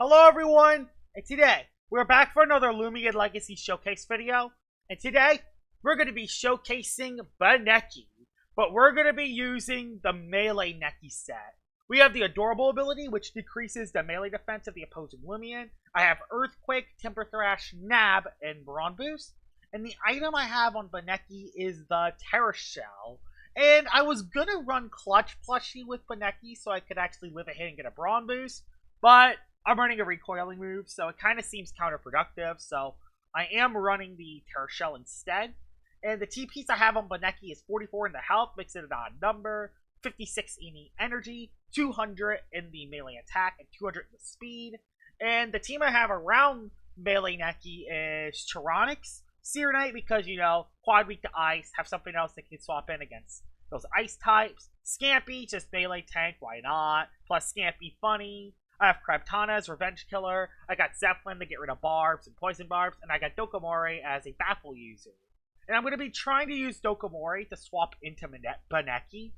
Hello everyone, and today we're back for another Loomian Legacy Showcase video, and today we're going to be showcasing Bunnecki, but we're going to be using the melee Necki set. We have the Adorable ability, which decreases the melee defense of the opposing Loomian. I have Earthquake, Timber Thrash, Nab, and Brawn Boost, and the item I have on Bunnecki is the Terror Shell. And I was going to run Clutch Plushie with Bunnecki so I could actually live a hit and get a Brawn Boost, but I'm running a recoiling move, so it kind of seems counterproductive, so I am running the Terror Shell instead. And the TPs I have on Bunnecki is 44 in the health, makes it an odd number, 56 in the energy, 200 in the melee attack, and 200 in the speed. And the team I have around melee Necki is Tyranix, Seer Knight, because, you know, quad weak to ice, have something else that can swap in against those ice types. Scampy, just melee tank, why not? Plus Scampy funny. I have Krabtana as Revenge Killer, I got Zeppelin to get rid of Barbs and Poison Barbs, and I got Dokomori as a Baffle user. And I'm going to be trying to use Dokomori to swap into Bunnecki,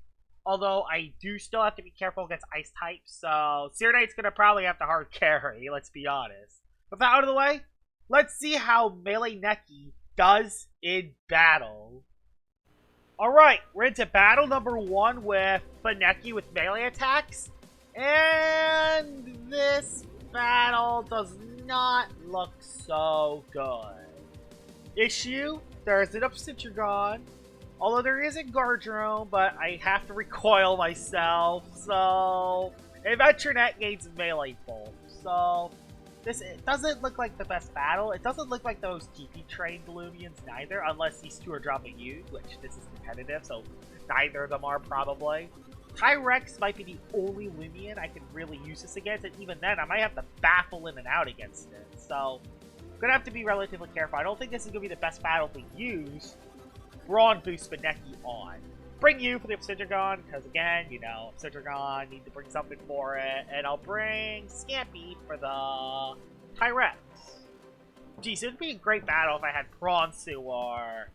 although I do still have to be careful against Ice types, so Seer Knight's going to probably have to hard carry, let's be honest. With that out of the way, let's see how melee Necki does in battle. Alright, we're into battle number 1 with Bunnecki with melee attacks. And this battle does not look so good. Issue, there's an Obsidian, although there is a Gardrone, but I have to recoil myself, so Adventurenet gains melee bolt. So it doesn't look like the best battle. It doesn't look like those TP trained Loomians neither, unless these two are dropping U, which this is competitive, so neither of them are probably. Tyrex might be the only Loomian I can really use this against, and even then, I might have to baffle in and out against it. So, I'm going to have to be relatively careful. I don't think this is going to be the best battle to use Brawn Boost Bunnecki on. Bring you for the Obsidian, because again, you know, Obsidian, need to bring something for it, and I'll bring Scampy for the Tyrex. Geez, it would be a great battle if I had Bronsu or...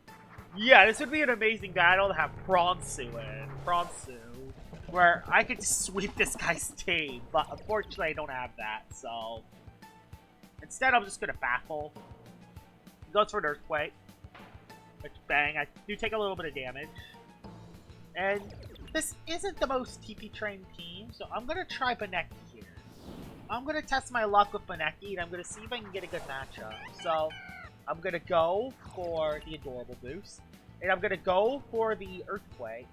Yeah, this would be an amazing battle to have Bronsu in. Bronsu. Where I could just sweep this guy's team, but unfortunately I don't have that, so... Instead, I'm just gonna baffle. He goes for an Earthquake. Which, bang, I do take a little bit of damage. And this isn't the most TP-trained team, so I'm gonna try Bunnecki here. I'm gonna test my luck with Bunnecki, and I'm gonna see if I can get a good matchup. So, I'm gonna go for the Adorable Boost. And I'm gonna go for the Earthquake.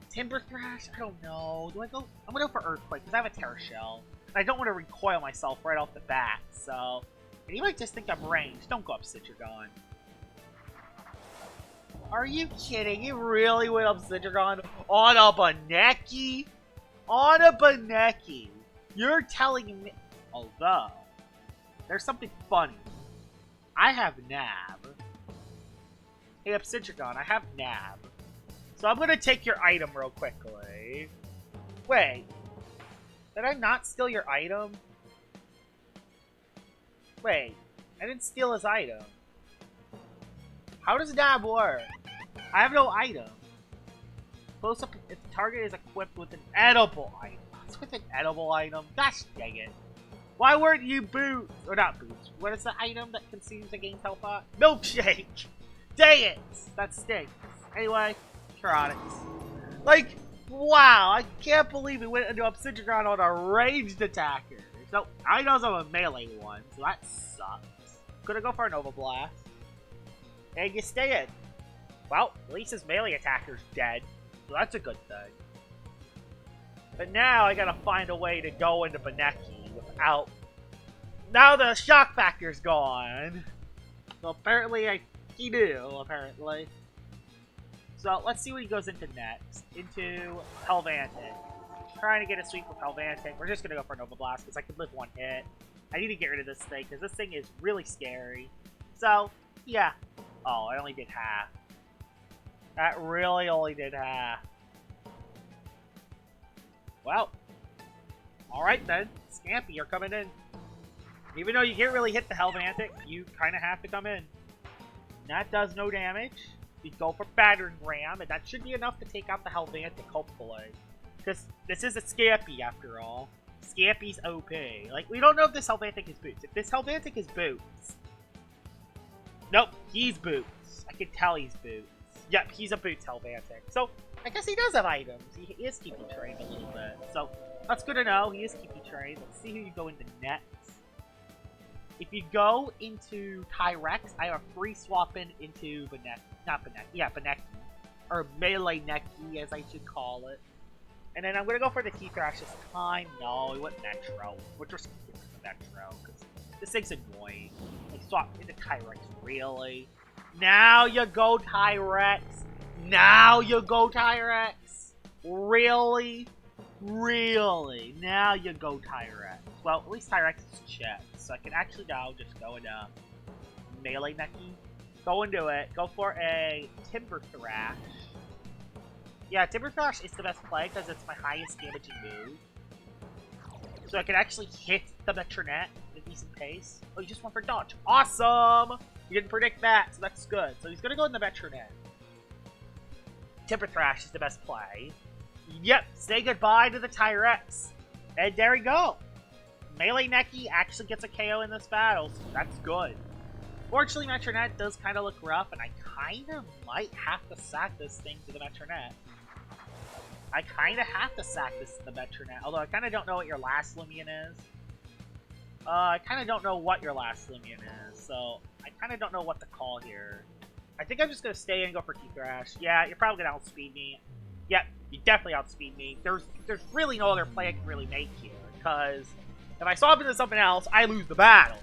Timber Thrash? I don't know. Do I go? I'm gonna go for Earthquake, because I have a Terror Shell. And I don't want to recoil myself right off the bat, so... And you might just think I'm ranged. Don't go Obsidian. Are you kidding? You really went Obsidian on a Bunnecki? On a Bunnecki? You're telling me... Although, there's something funny. I have Nab. Hey, Obsidian, I have Nab. So I'm gonna take your item real quickly. Wait. Did I not steal your item? Wait. I didn't steal his item. How does Nab work? I have no item. Close up if the target is equipped with an edible item. It's with an edible item? Gosh dang it. Why weren't you boots? Or not boots. What is the item that consumes a game's health pot? Milkshake! Dang it! That stinks. Anyway. Tyranix. Like, wow, I can't believe we went into Obsidian on a ranged attacker. So, I know I'm a melee one, so that sucks. Gonna go for a Nova Blast. And you stay in. Well, at least his melee attacker's dead, so that's a good thing. But now I gotta find a way to go into Bunnecki without... Now the shock factor's gone. So apparently he knew, apparently. So, let's see what he goes into next. Into Helvantic. Trying to get a sweep with Helvantic. We're just going to go for Nova Blast because I could live one hit. I need to get rid of this thing because this thing is really scary. So, yeah. Oh, I only did half. That really only did half. Well. Alright then. Scampy, you're coming in. Even though you can't really hit the Helvantic, you kind of have to come in. That does no damage. We go for Battering Ram, and that should be enough to take out the Helvantic, hopefully. Because this is a Scampy, after all. Scampy's OP. Like, we don't know if this Helvantic is boots. If this Helvantic is boots... Nope, he's boots. I can tell he's boots. Yep, he's a boots Helvantic. So, I guess he does have items. He is keeping trained a little bit. So, that's good to know. He is keeping trained. Let's see who you go into next. If you go into Tyrex, I have a free swap into Bunnecki. Or Melee Necky, as I should call it. And then I'm going to go for the T-Thrash this time. No, he went Metro. We're just going to the Metro, because this thing's annoying. Like, swap into Tyrex, really? Now you go Tyrex? Now you go Tyrex? Really? Really? Now you go Tyrex. Well, at least Tyrex is checked, so I can actually now just go into Melee Necky. Go into it. Go for a Timber Thrash. Yeah, Timber Thrash is the best play because it's my highest damaging move. So I can actually hit the Metronet at a decent pace. Oh, you just went for dodge. Awesome! You didn't predict that, so that's good. So he's going to go in the Metronet. Timber Thrash is the best play. Yep, say goodbye to the Tyrex. And there we go. Melee Necky actually gets a KO in this battle, so that's good. Fortunately, Metronet does kind of look rough, and I kind of might have to sack this thing to the Metronet. I kind of have to sack this to the Metronet, although I kind of don't know what your last Loomian is. I kind of don't know what your last Loomian is, so I kind of don't know what to call here. I think I'm just going to stay and go for T-Thrash. Yeah, you're probably going to outspeed me. Yep, you definitely outspeed me. There's really no other play I can really make here, because if I swap into something else, I lose the battle.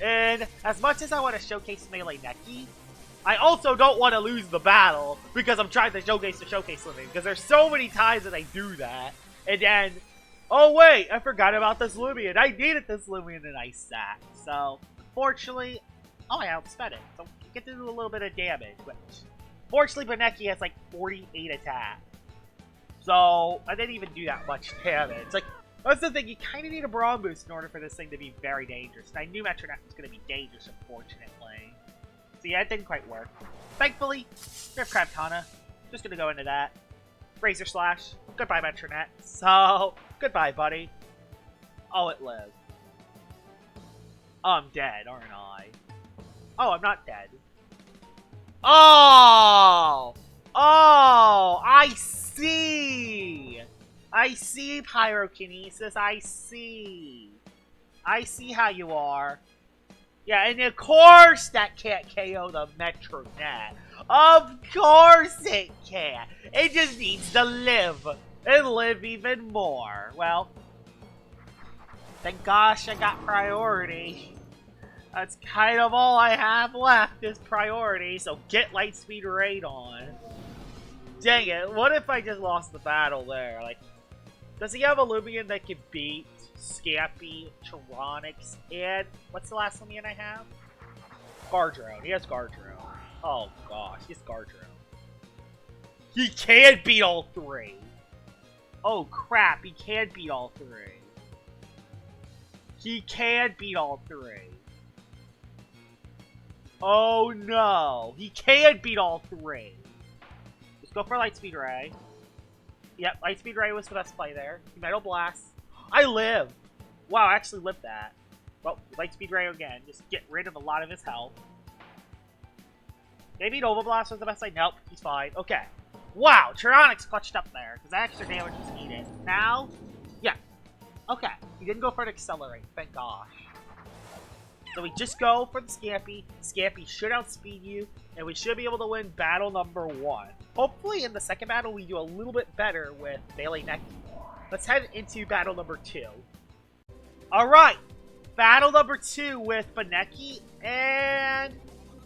And as much as I want to showcase Melee Necky, I also don't want to lose the battle because I'm trying to showcase Loomian. Because there's so many times that I do that, and then, oh wait, I forgot about this Loomian. I needed this Loomian and I sacked. So, unfortunately, I outsped it. So, I get to do a little bit of damage, which, fortunately, Bunnecki has like 48 attack. So, I didn't even do that much damage. Like, that's the thing, you kind of need a Brawn boost in order for this thing to be very dangerous. And I knew Metronet was going to be dangerous, unfortunately. So yeah, it didn't quite work. Thankfully, there's Krabtana. Just going to go into that. Razor Slash. Goodbye, Metronet. So, goodbye, buddy. Oh, it lived. Oh, I'm dead, aren't I? Oh, I'm not dead. Oh! Oh! I see! I see, Pyrokinesis. I see. I see how you are. Yeah, and of course that can't KO the Metronet. Of course it can't. It just needs to live. And live even more. Well, thank gosh I got priority. That's kind of all I have left is priority, so get Lightspeed Raid on. Dang it, what if I just lost the battle there? Like, does he have a Loomian that can beat Scampy, Tyranix, and what's the last Loomian I have? Gardrone. He has Gardrone. Oh gosh, he has Gardrone. He can beat all three. Oh crap, he can beat all three. He can beat all three. Oh no, he can beat all three. Let's go for Lightspeed Ray. Yep, Lightspeed Ray was the best play there. Metal Blast. I live! Wow, I actually lived that. Well, Lightspeed Ray again. Just get rid of a lot of his health. Maybe Nova Blast was the best play. Nope, he's fine. Okay. Wow, Tyranix clutched up there, because that extra damage was needed. Now, yeah. Okay, he didn't go for an Accelerate, thank gosh. So we just go for the Scampy. Scampy should outspeed you, and we should be able to win battle number 1. Hopefully in the second battle we do a little bit better with Melee Necky. Let's head into battle number 2. Alright, battle number 2 with Bunnecki, and...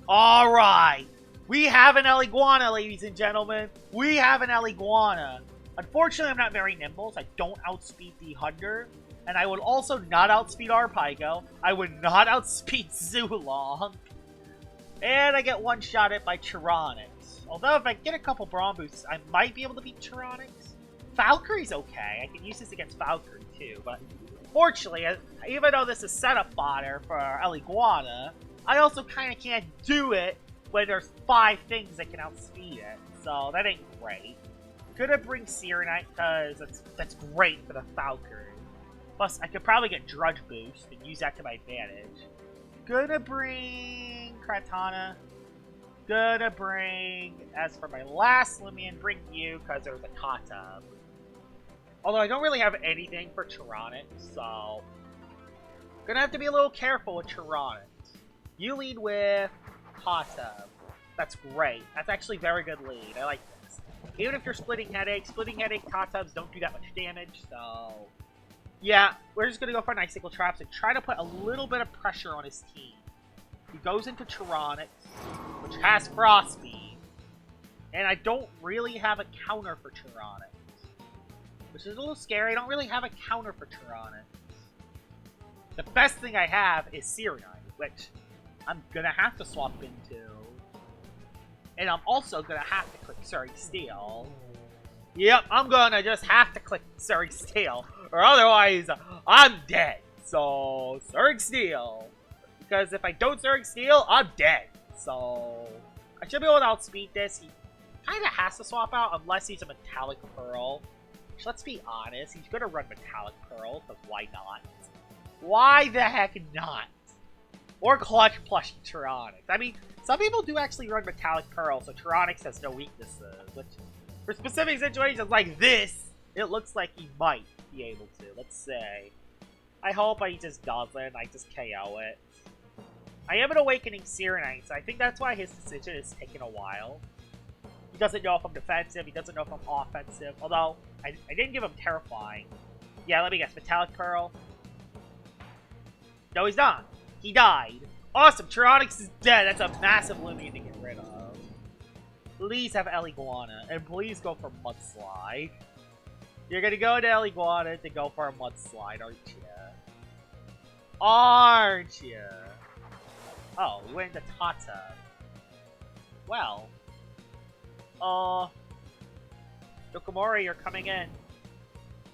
Alright, we have an Eliguana, ladies and gentlemen. We have an Eliguana. Unfortunately, I'm not very nimble, so I don't outspeed the Hunter. And I would also not outspeed Arpygo. I would not outspeed Zulong. And I get one-shotted by Tyranix. Although if I get a couple Brawn boosts, I might be able to beat Tyranix. Valkyrie's okay. I can use this against Valkyrie too. But fortunately, even though this is setup fodder for Eliguana, I also kind of can't do it when there's 5 things that can outspeed it. So that ain't great. Could have bring Serenite because that's great for the Valkyrie. Plus, I could probably get Drudge Boost and use that to my advantage. Gonna bring Kratana. Gonna bring, as for my last Loomian, bring you, because there's a Kata. Although I don't really have anything for Tyranic, so... Gonna have to be a little careful with Tyranic. You lead with Kata. That's great. That's actually very good lead. I like this. Even if you're splitting headache Katabs don't do that much damage, so... Yeah, we're just gonna go for an Icicle Traps and try to put a little bit of pressure on his team. He goes into Tyranic, which has Frost Beam. And I don't really have a counter for Tyranic. Which is a little scary. I don't really have a counter for Tyranic. The best thing I have is Serenite, which I'm gonna have to swap into. And I'm also gonna have to click Surrey Steel. Yep, I'm gonna just have to click Surrey Steel, or otherwise I'm dead. So Surrey Steel, because if I don't Surrey Steel, I'm dead. So I should be able to outspeed this. He kind of has to swap out unless he's a Metallic Pearl. Which, let's be honest, he's gonna run Metallic Pearl, because why not? Why the heck not? Or Clutch Plush Tyranic. I mean, some people do actually run Metallic Pearl, so Tyranic has no weaknesses, which, for specific situations like this, it looks like he might be able to. Let's say. I hope he just doesn't. I just KO it. I am an Awakening Serenite, so I think that's why his decision is taking a while. He doesn't know if I'm defensive, he doesn't know if I'm offensive, although I didn't give him Terrifying. Yeah, let me guess, Metallic Pearl? No, he's not. He died. Awesome, Tyranix is dead. That's a massive Loomian to get rid of. Please have Eliguana, and please go for Mudslide. You're gonna go to Eliguana to go for a Mudslide, aren't you? Aren't you? Oh, we went into Tata. Well. Dokomori, you're coming in.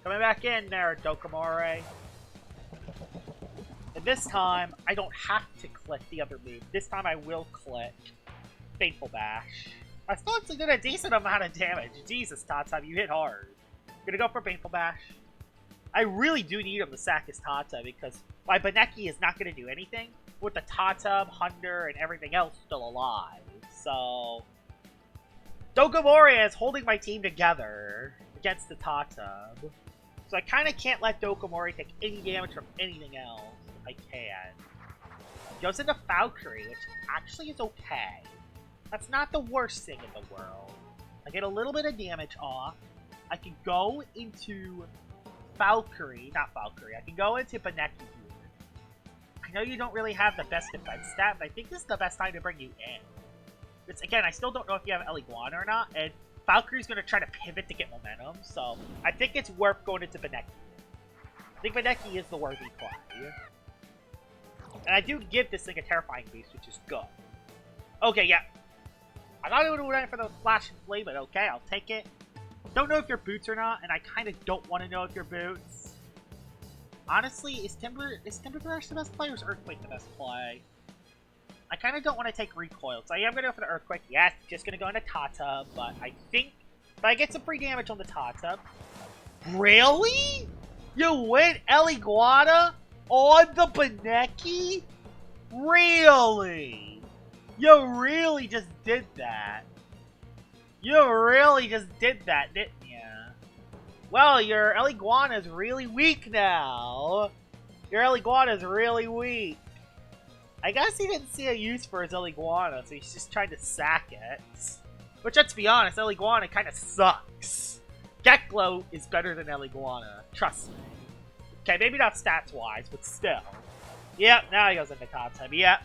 Coming back in there, Dokomori. And this time, I don't have to click the other move. This time I will click Fateful Bash. I still actually did a decent amount of damage. Jesus, Tata, you hit hard. Gonna go for Fateful Bash. I really do need him to sack his Tata because my Bunnecki is not gonna do anything with the Tata, Hunder, and everything else still alive. So... Dokomori is holding my team together against the Tata. So I kind of can't let Dokomori take any damage from anything else. I can. Goes into Valkyrie, which actually is okay. That's not the worst thing in the world. I get a little bit of damage off. I can go into Valkyrie, not Valkyrie. I can go into Bunnecki here. I know you don't really have the best defense stat, but I think this is the best time to bring you in. It's, again, I still don't know if you have Eliguana or not, and Valkyrie's going to try to pivot to get momentum, so I think it's worth going into Bunnecki. I think Bunnecki is the worthy play. And I do give this thing a Terrifying boost, which is good. Okay, yeah. I thought it would have went for the Flash and Flame, but okay, I'll take it. Don't know if you're boots or not, and I kind of don't want to know if you're boots. Honestly, is Timber Crash the best play, or is Earthquake the best play? I kind of don't want to take Recoil, so I am going to go for the Earthquake. Yes, just going to go into Tata, but I think if I get some free damage on the Tata... Really? You went Eliguana on the Bunnecki? Really? You really just did that. You really just did that, didn't you? Well, your Eliguana is really weak now. Your Eliguana is really weak. I guess he didn't see a use for his Eliguana, so he's just trying to sack it. Which, let's be honest, Eliguana kind of sucks. Geklo is better than Eliguana, trust me. Okay, maybe not stats-wise, but still. Yep, now he goes into Tata. Yep.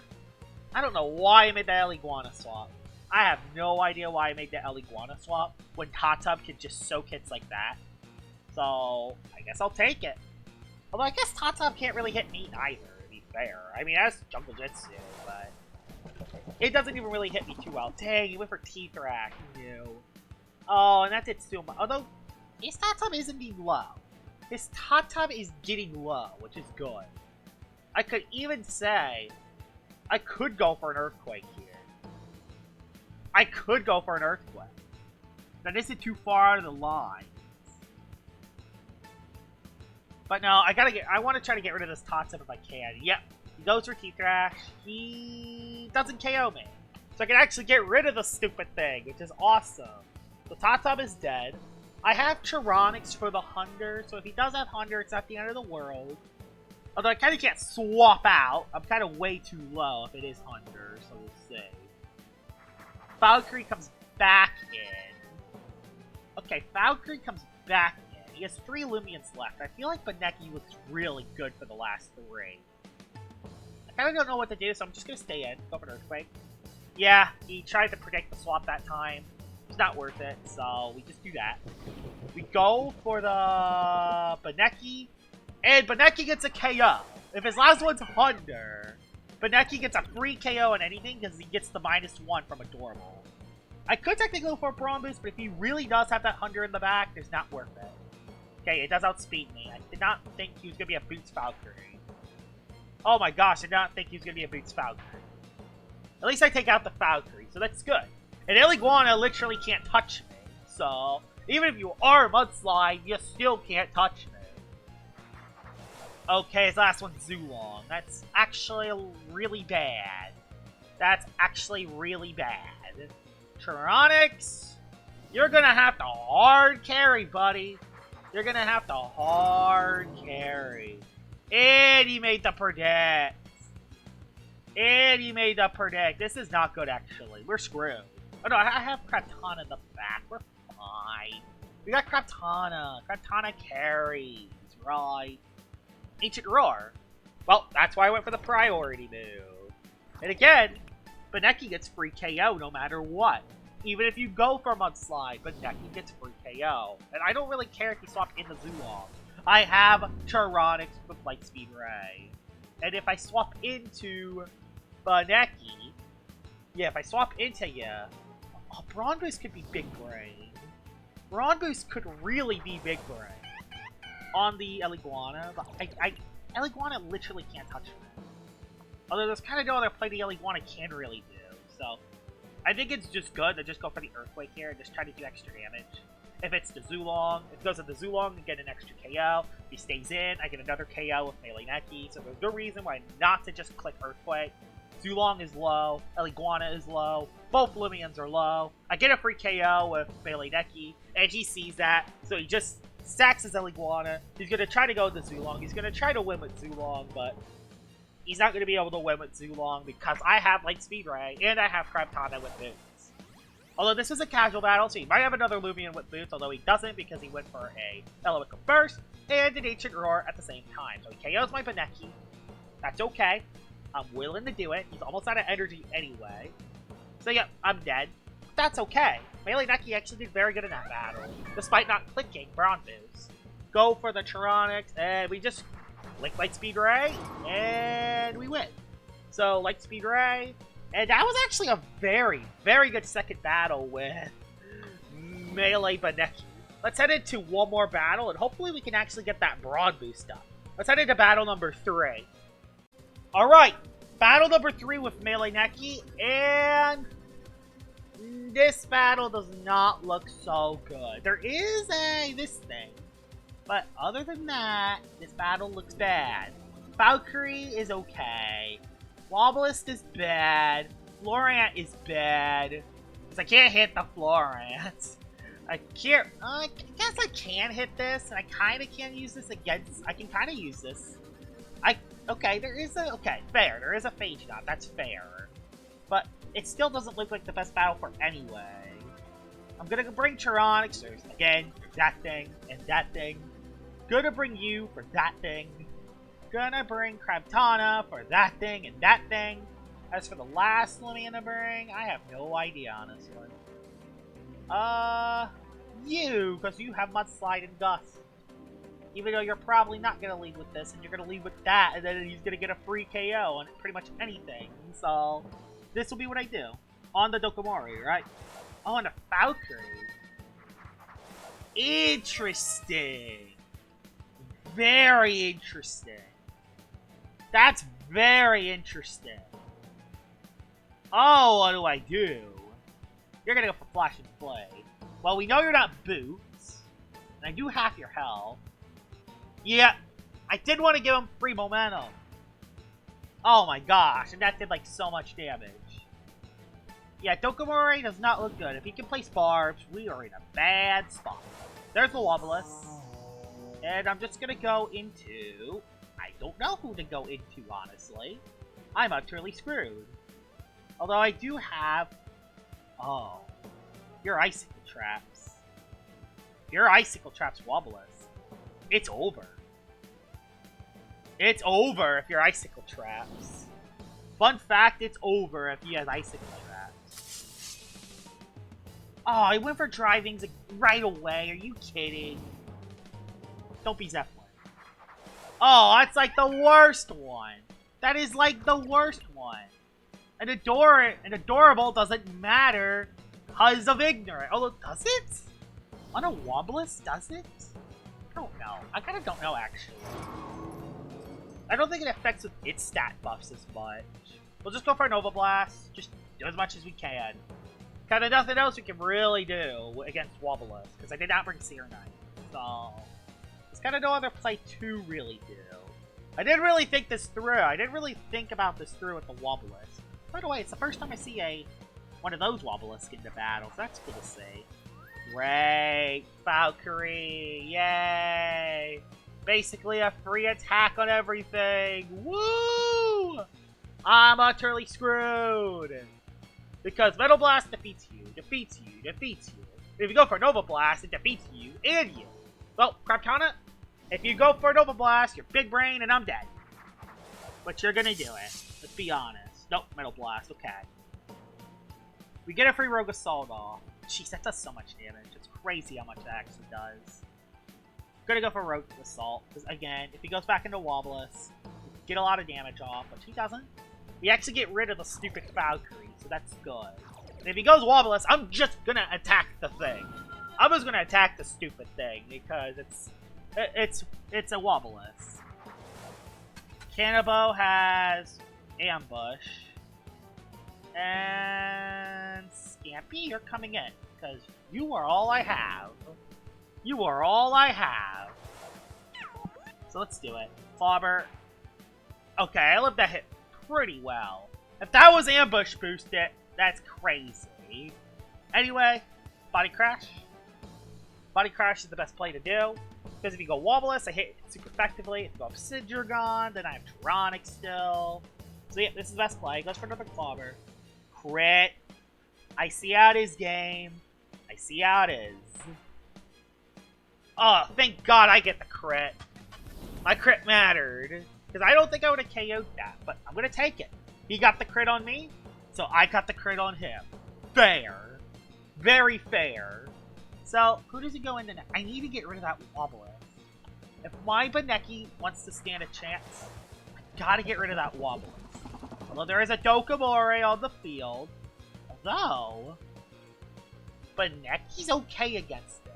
I don't know why I made that Eliguana swap. I have no idea why I made that Eliguana swap when Tata can just soak hits like that. So, I guess I'll take it. Although I guess Tata can't really hit me either. Fair. I mean, that's Jungle Jitsu, but it doesn't even really hit me too well. Dang, he went for T-Thrack. No. Oh, and that did so much. Although, his Tatum isn't being low. His Tatum is getting low, which is good. I could even say, I could go for an Earthquake here. I could go for an Earthquake. That isn't too far out of the line. But no, I want to try to get rid of this Totsub if I can. Yep, he goes for Teeth Thrash. He doesn't KO me. So I can actually get rid of the stupid thing, which is awesome. So Totsub is dead. I have Tyrannics for the Hunder, so if he does have Hunder, it's not the end of the world. Although I kind of can't swap out. I'm kind of way too low if it is Hunder, so we'll see. Valkyrie comes back in. Okay, Valkyrie comes back in. He has 3 Loomians left. I feel like Bunnecki looks really good for the last 3. I kind of don't know what to do, so I'm just going to stay in. Go for an Earthquake. Yeah, he tried to predict the swap that time. It's not worth it, so we just do that. We go for the Bunnecki, and Bunnecki gets a KO. If his last one's Hunder, Bunnecki gets a free KO on anything because he gets the -1 from Adorable. I could technically go for a Brawn Boost, but if he really does have that Hunder in the back, it's not worth it. Okay, it does outspeed me. I did not think he was going to be a Boots Valkyrie. Oh my gosh, I did not think he was going to be a Boots Valkyrie. At least I take out the Valkyrie, so that's good. And Iguana literally can't touch me. So, even if you are Mudslide, you still can't touch me. Okay, his last one's Zulong. That's actually really bad. That's actually really bad. Tyrannics, you're gonna have to hard carry, buddy. You're gonna have to hard carry. And he made the predict. And he made the predict. This is not good, actually. We're screwed. Oh, no, I have Kraptana in the back. We're fine. We got Kraptana. Kraptana carries, right? Ancient Roar. Well, that's why I went for the priority move. And again, Bunnecki gets free KO no matter what. Even if you go for Mudslide, Bunnecki gets free KO. And I don't really care if you swap in the Zulong. I have Tyrannics with Lightspeed Ray. And if I swap into Bunnecki, yeah, if I swap into you, oh, Brawn Boost could be Big Brain. Brawn Boost could really be Big Brain on the Iguana, but Iguana literally can't touch me. Although there's kind of no other play the Iguana can really do, so I think it's just good to just go for the Earthquake here and just try to do extra damage. If it's the Zulong, if it goes to the Zulong, I get an extra KO. If he stays in, I get another KO with Melee Neki, so there's no reason why not to just click Earthquake. Zulong is low, Iguana is low, both Loomians are low. I get a free KO with Melee Neki, and he sees that, so he just stacks his Iguana. He's going to try to go with the Zulong. He's going to try to win with Zulong, but he's not going to be able to win with Zulong because I have Lightspeed Ray, and I have Kraptana with Boots. Although this is a casual battle, so he might have another Loomian with Boots, although he doesn't because he went for a Elemental Burst and an Ancient Roar at the same time. So he KOs my Bunnecki. That's okay. I'm willing to do it. He's almost out of energy anyway. So yeah, I'm dead. That's okay. Melee Neki actually did very good in that battle, despite not clicking Brawn Boost. Go for the Tyrannics, and we just click Lightspeed Ray, and we win. So Lightspeed Ray, and that was actually a very, very good second battle with Melee Bunnecki. Let's head into one more battle, and hopefully we can actually get that Brawn Boost up. Let's head into battle number 3. Alright, battle number 3 with Melee Neki, and this battle does not look so good. There is this thing, but other than that, this battle looks bad. Valkyrie is okay. Wobblist is bad. Florant is bad. Because I can't hit the Florant. I can't, I guess I can hit this, and I kind of can use this against, I can kind of use this. Okay, there is a, okay, fair, there is a Phage Knot, that's fair. But it still doesn't look like the best battle for anyway. I'm gonna bring Tyrannics, again, that thing, and that thing. Gonna bring you for that thing. Gonna bring Kraptana for that thing and that thing. As for the last Loomian to bring, I have no idea on this one. You, because you have Mudslide and Gust. Even though you're probably not going to lead with this, and you're going to lead with that, and then he's going to get a free KO on pretty much anything. So, this will be what I do. On the Dokomori, right? Oh, and a Valkyrie. Interesting. Very interesting. That's very interesting. Oh, what do I do? You're going to go for Flash and Flay. Well, we know you're not Boots. And I do half your health. Yeah, I did want to give him free momentum. Oh my gosh, and that did like so much damage. Yeah, Dokomori does not look good. If he can place barbs, we are in a bad spot. There's the Wobbulas. And I'm just gonna go into... I don't know who to go into, honestly. I'm utterly screwed. Although I do have... Oh. Your Icicle Traps. Your Icicle Traps Wobbulas. It's over. It's over if you're Icicle Traps. Fun fact, it's over if he has Icicle Traps. Oh, I went for drivings right away. Are you kidding? Don't be Zeppelin. Oh, that's like the worst one. That is like the worst one. An adorable doesn't matter because of ignorant. Although, does it? On a Wobbulas, does it? I don't know. I kind of don't know, actually. I don't think it affects with its stat buffs as much. We'll just go for a Nova Blast. Just do as much as we can. Kind of nothing else we can really do against Wobbulas, because I did not bring Seer Knight. So, there's kind of no other play to really do. I didn't really think this through. I didn't really think about this through with the Wobbulas. By the way, it's the first time I see one of those Wobbulas get into battle, so that's cool to see. Great! Valkyrie! Yay! Basically a free attack on everything! Woo! I'm utterly screwed! Because Metal Blast defeats you, defeats you, defeats you. If you go for Nova Blast, it defeats you and you. Well, Craptana, if you go for Nova Blast, you're big brain and I'm dead. But you're gonna do it. Let's be honest. Nope, Metal Blast, okay. We get a free Rogue Assault off. Jeez, that does so much damage. It's crazy how much that actually does. Gonna go for Rogue Assault, because again, if he goes back into Wobbulas, get a lot of damage off, but he doesn't. We actually get rid of the stupid Valkyrie, so that's good. And if he goes Wobbulas, I'm just gonna attack the thing. I'm just gonna attack the stupid thing, because it's a Wobbulas. Cannabo has Ambush. And Scampy, you're coming in, because you are all I have. You are all I have. So let's do it. Clobber. Okay, I lived that hit pretty well. If that was ambush boosted, that's crazy. Anyway, Body Crash. Body Crash is the best play to do. Because if you go Wobbulas, I hit it super effectively. If you go Obsidragon, then I have Tyrannic still. So yeah, this is the best play. Goes for another Clobber. Crit. I see how it is, game. I see how it is. Oh, thank God I get the crit. My crit mattered. Because I don't think I would have KO'd that, but I'm going to take it. He got the crit on me, so I got the crit on him. Fair. Very fair. So, who does he go into next? I need to get rid of that Wobbler. If my Bunnecki wants to stand a chance, I gotta get rid of that Wobbler. Although there is a Dokomori on the field. Although, Bunnecki's okay against it.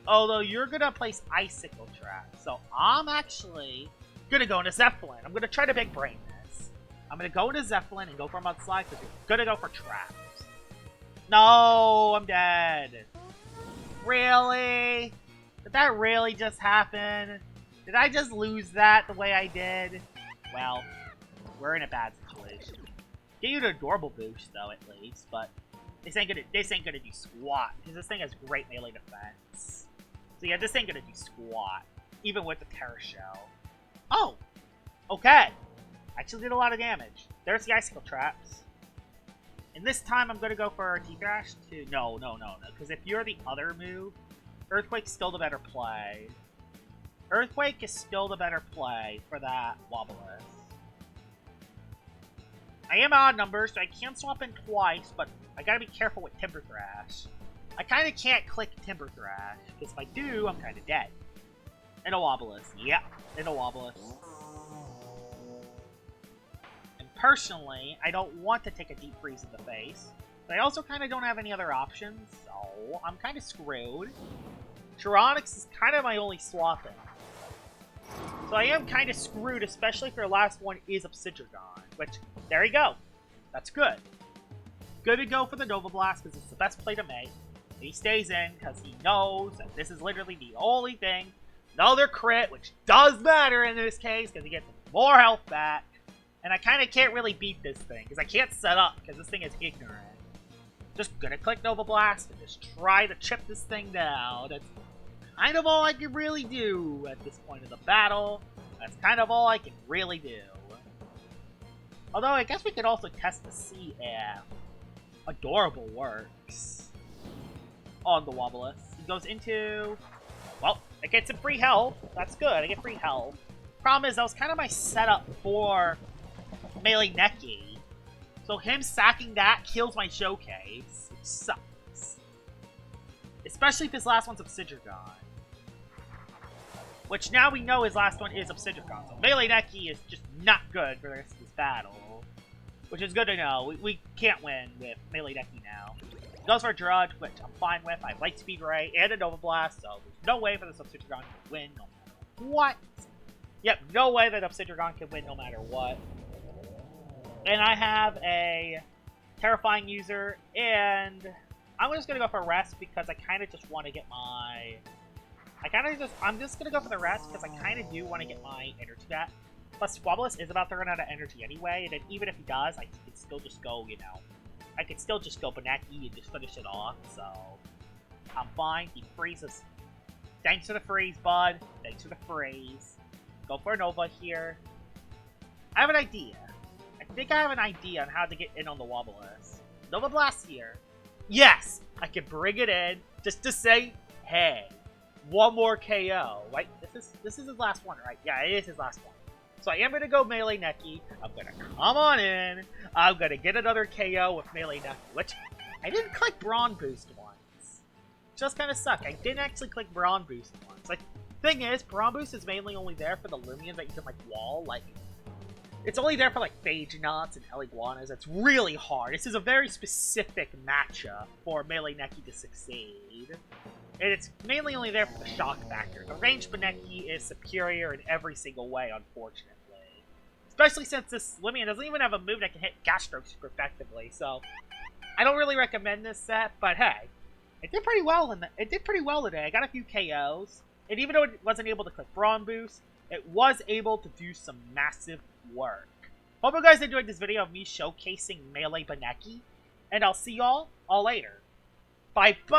Although you're gonna place Icicle Trap. So I'm actually gonna go into Zeppelin. I'm gonna try to big brain this. I'm gonna go into Zeppelin and go for Mudslide because you're gonna go for traps. No, I'm dead. Really? Did that really just happen? Did I just lose that the way I did? Well, we're in a bad situation. Get you an adorable boost though, at least, but this ain't gonna do squat because this thing has great melee defense. So yeah, this ain't gonna do squat, even with the Terror Shell. Oh, okay. Actually did a lot of damage. There's the Icicle Traps. And this time I'm gonna go for T-Thrash to... No, because if you're the other move, Earthquake's still the better play. Earthquake is still the better play for that Wobbulas. I am odd numbers, so I can swap in twice, but I gotta be careful with Timber Thrash. I kinda can't click Timber Thrash, because if I do, I'm kinda dead. And a Wobbulas. Yep, and a Wobbulas. And personally, I don't want to take a Deep Freeze in the face, but I also kinda don't have any other options, so I'm kinda screwed. Tyrannics is kinda my only swap in. So I am kind of screwed, especially if your last one is Obsidragon, which, there you go. That's good. Good to go for the Nova Blast, because it's the best play to make. And he stays in, because he knows that this is literally the only thing another crit, which does matter in this case, because he gets more health back. And I kind of can't really beat this thing, because I can't set up, because this thing is ignorant. Just gonna click Nova Blast and just try to chip this thing down. That's kind of all I can really do at this point of the battle. That's kind of all I can really do. Although, I guess we could also test to see if Adorable works on the Wobblus. He goes into... Well, I get some free health. That's good, I get free health. Problem is, that was kind of my setup for Melee Bunnecki. So him sacking that kills my showcase, which sucks. Especially if his last one's Obsidian. Which now we know his last one is Obsidian. So Melee Bunnecki is just not good for the rest of this battle. Which is good to know. We can't win with Melee Bunnecki now. He goes for a Drudge, which I'm fine with. I have Light Speed Ray and a Nova Blast, so there's no way for this Obsidian to win no matter what. Yep, no way that Obsidian can win no matter what. And I have a Terrifying user, and I'm just gonna go for rest because I kind of just want to get my... I'm just gonna go for the rest because I kind of do want to get my energy back. Plus, Wobblus is about to run out of energy anyway, and then even if he does, I can still just go, you know... I can still just go Bunnecki and just finish it off, so... I'm fine. He freezes. Thanks for the freeze, bud. Thanks for the freeze. Go for a Nova here. I have an idea. I think I have an idea on how to get in on the Wobblus. Nova Blast here. Yes! I can bring it in just to say, hey, one more KO. Right? This is his last one, right? Yeah, it is his last one. So I am going to go Melee Bunnecki. I'm going to come on in. I'm going to get another KO with Melee Bunnecki, which I didn't click Brawn Boost once. Just kind of suck. I didn't actually click Brawn Boost once. Like, thing is, Brawn Boost is mainly only there for the Loomians that you can, like, wall. Like, it's only there for, like, Phage Knots and Eliguanas. It's really hard. This is a very specific matchup for Melee Bunnecki to succeed. And it's mainly only there for the shock factor. The ranged Bunnecki is superior in every single way, unfortunately. Especially since this Loomian doesn't even have a move that can hit gas strokes super effectively, so... I don't really recommend this set, but hey. It did pretty well today. I got a few KOs. And even though it wasn't able to click Brawn Boost, it was able to do some massive work. Hope you guys enjoyed this video of me showcasing Melee Bunnecki. And I'll see y'all all later. Bye-bye!